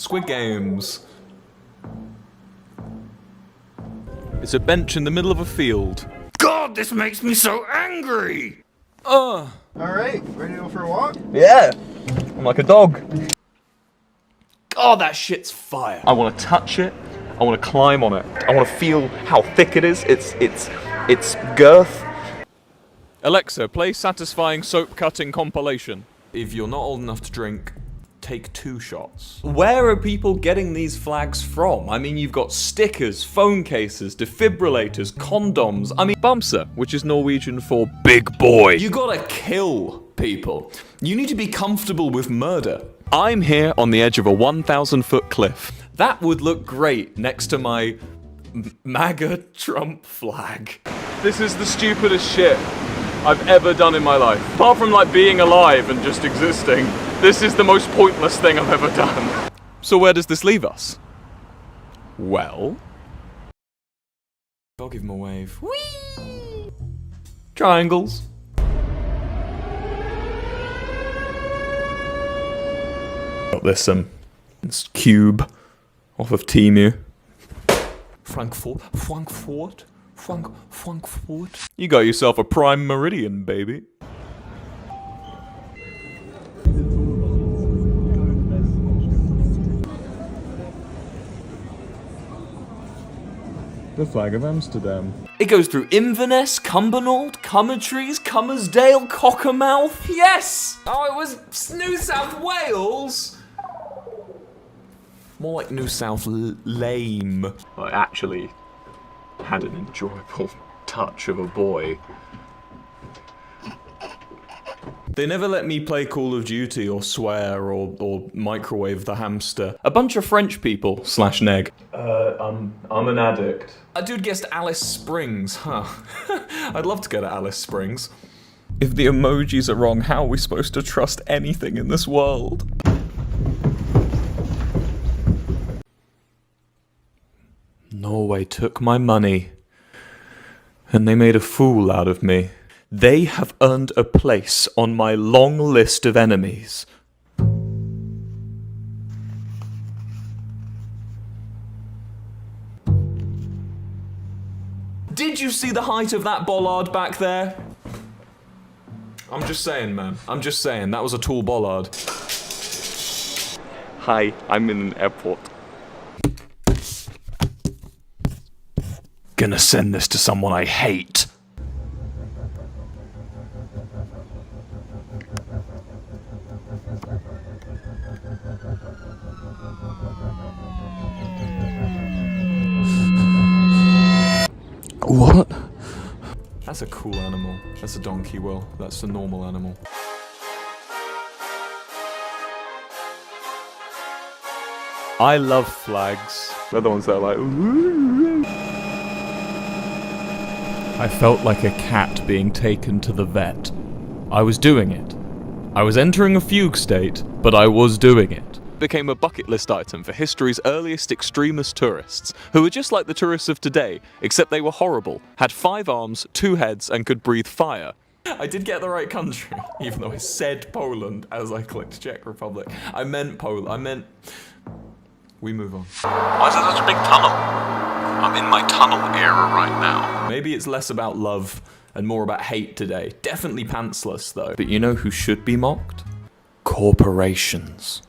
Squid Games. It's a bench in the middle of a field. God, this makes me so angry! Alright, ready to go for a walk? Yeah! I'm like a dog. God, that shit's fire. I want to touch it. I want to climb on it. I want to feel how thick it is. Its girth. Alexa, play Satisfying Soap Cutting Compilation. If you're not old enough to drink, take 2 shots. Where are people getting these flags from? I mean, you've got stickers, phone cases, defibrillators, condoms. I mean, bamse, which is Norwegian for big boy. You gotta kill people. You need to be comfortable with murder. I'm here on the edge of a 1,000-foot cliff. That would look great next to my MAGA Trump flag. This is the stupidest shit I've ever done in my life. Apart from like being alive and just existing, this is the most pointless thing I've ever done. So where does this leave us? Well, I'll give him a wave. Whee! Triangles. Got this it's cube off of Temu. Frankfurt. You got yourself a prime meridian, baby. The flag of Amsterdam. It goes through Inverness, Cumbernauld, Cumbertrees, Cummersdale, Cockermouth. Yes! Oh, it was New South Wales? More like New South Lame. I actually had an enjoyable touch of a boy. They never let me play Call of Duty or swear or microwave the hamster. A bunch of French people / neg. I'm an addict. A dude guessed Alice Springs, huh? I'd love to go to Alice Springs. If the emojis are wrong, how are we supposed to trust anything in this world? Norway took my money, and they made a fool out of me. They have earned a place on my long list of enemies. Did you see the height of that bollard back there? I'm just saying, man. I'm just saying, that was a tall bollard. Hi, I'm in an airport. Gonna send this to someone I hate. What? That's a cool animal. That's a donkey, Will. That's a normal animal. I love flags. They're the ones that are like, ooh. I felt like a cat being taken to the vet. I was doing it. I was entering a fugue state, but I was doing it. Became a bucket list item for history's earliest extremist tourists, who were just like the tourists of today, except they were horrible, had 5 arms, 2 heads, and could breathe fire. I did get the right country, even though I said Poland as I clicked Czech Republic. I meant Poland. We move on. Why is there such a big tunnel? I'm in my tunnel era right now. Maybe it's less about love and more about hate today. Definitely pantsless, though. But you know who should be mocked? Corporations.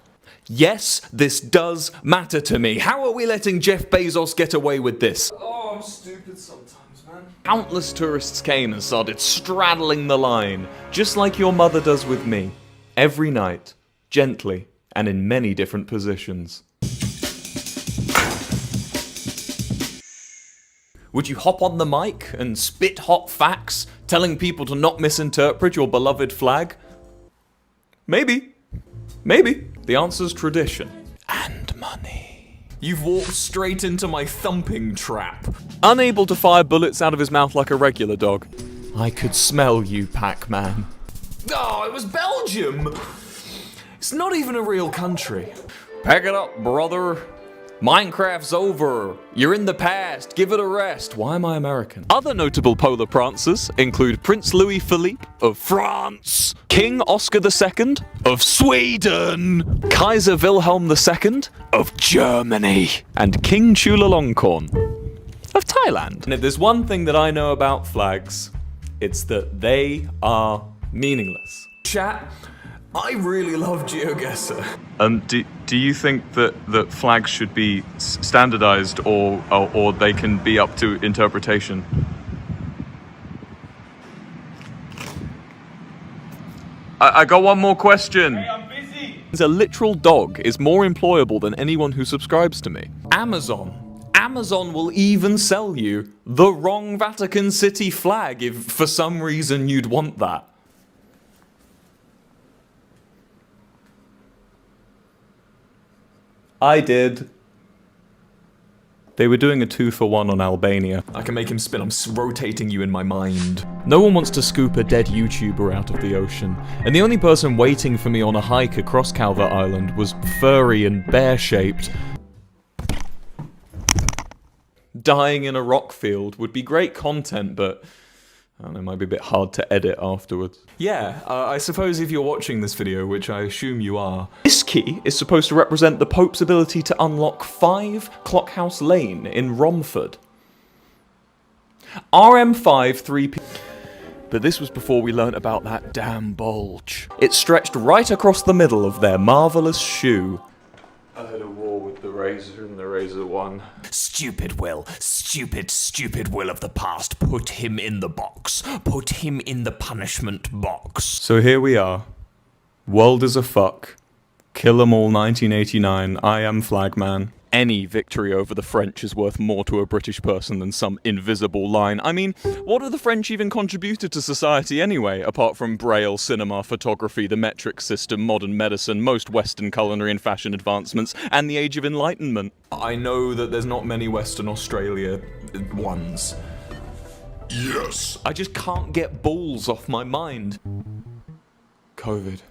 Yes, this does matter to me. How are we letting Jeff Bezos get away with this? Oh, I'm stupid sometimes, man. Countless tourists came and started straddling the line, just like your mother does with me. Every night, gently, and in many different positions. Would you hop on the mic and spit hot facts, telling people to not misinterpret your beloved flag? Maybe. Maybe. The answer's tradition. And money. You've walked straight into my thumping trap. Unable to fire bullets out of his mouth like a regular dog. I could smell you, Pac-Man. Oh, it was Belgium! It's not even a real country. Pack it up, brother. Minecraft's over. You're in the past. Give it a rest. Why am I American? Other notable polar prancers include Prince Louis Philippe of France, King Oscar II of Sweden, Kaiser Wilhelm II of Germany, and King Chulalongkorn of Thailand. And if there's one thing that I know about flags, it's that they are meaningless. Chat, I really love GeoGuessr. Do you think that flags should be standardized or they can be up to interpretation? I got one more question. Hey, I'm busy. A literal dog is more employable than anyone who subscribes to me. Amazon will even sell you the wrong Vatican City flag if for some reason you'd want that. I did. They were doing a 2-for-1 on Albania. I can make him spin, I'm rotating you in my mind. No one wants to scoop a dead YouTuber out of the ocean, and the only person waiting for me on a hike across Calvert Island was furry and bear-shaped. Dying in a rock field would be great content, but I don't know, it might be a bit hard to edit afterwards. Yeah, I suppose if you're watching this video, which I assume you are, this key is supposed to represent the Pope's ability to unlock 5 Clockhouse Lane in Romford. RM5 3P. But this was before we learnt about that damn bulge. It stretched right across the middle of their marvellous shoe. I had a war with the Razor and the Razor won. Stupid Will, stupid Will of the past, put him in the box. Put him in the punishment box. So here we are. World is a fuck. Kill 'em all 1989, I am Flagman. Any victory over the French is worth more to a British person than some invisible line. I mean, what have the French even contributed to society anyway, apart from Braille, cinema, photography, the metric system, modern medicine, most Western culinary and fashion advancements, and the Age of Enlightenment? I know that there's not many Western Australia ones. Yes! I just can't get balls off my mind. COVID.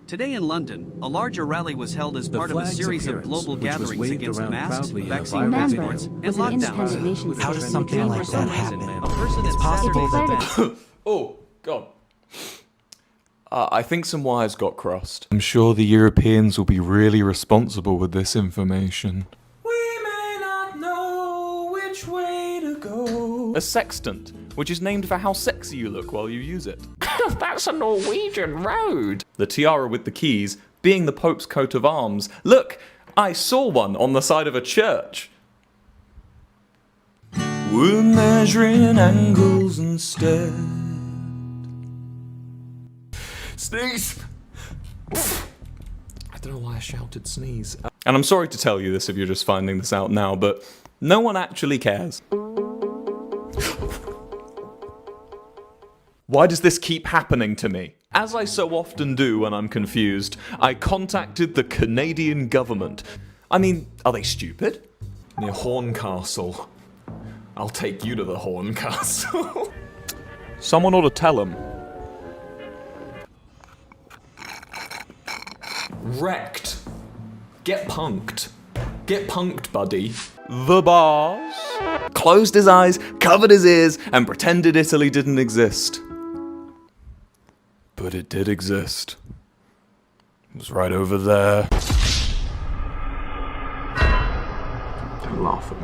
Today in London, a larger rally was held as part of a series of global gatherings against masks, vaccine passports, and lockdowns. How does something like that happen? A person It's had possible Saturday- that Oh, God. I think some wires got crossed. I'm sure the Europeans will be really responsible with this information. We may not know which way to go. A sextant, which is named for how sexy you look while you use it. That's a Norwegian road. The tiara with the keys being the Pope's coat of arms. Look, I saw one on the side of a church. We're measuring angles instead. Sneeze! I don't know why I shouted sneeze. And I'm sorry to tell you this if you're just finding this out now, but no one actually cares. Why does this keep happening to me? As I so often do when I'm confused, I contacted the Canadian government. I mean, are they stupid? Near Horncastle. I'll take you to the Horncastle. Someone ought to tell them. Wrecked. Get punked. Get punked, buddy. The bars. Closed his eyes, covered his ears, and pretended Italy didn't exist. But it did exist. It was right over there. Don't laugh at me.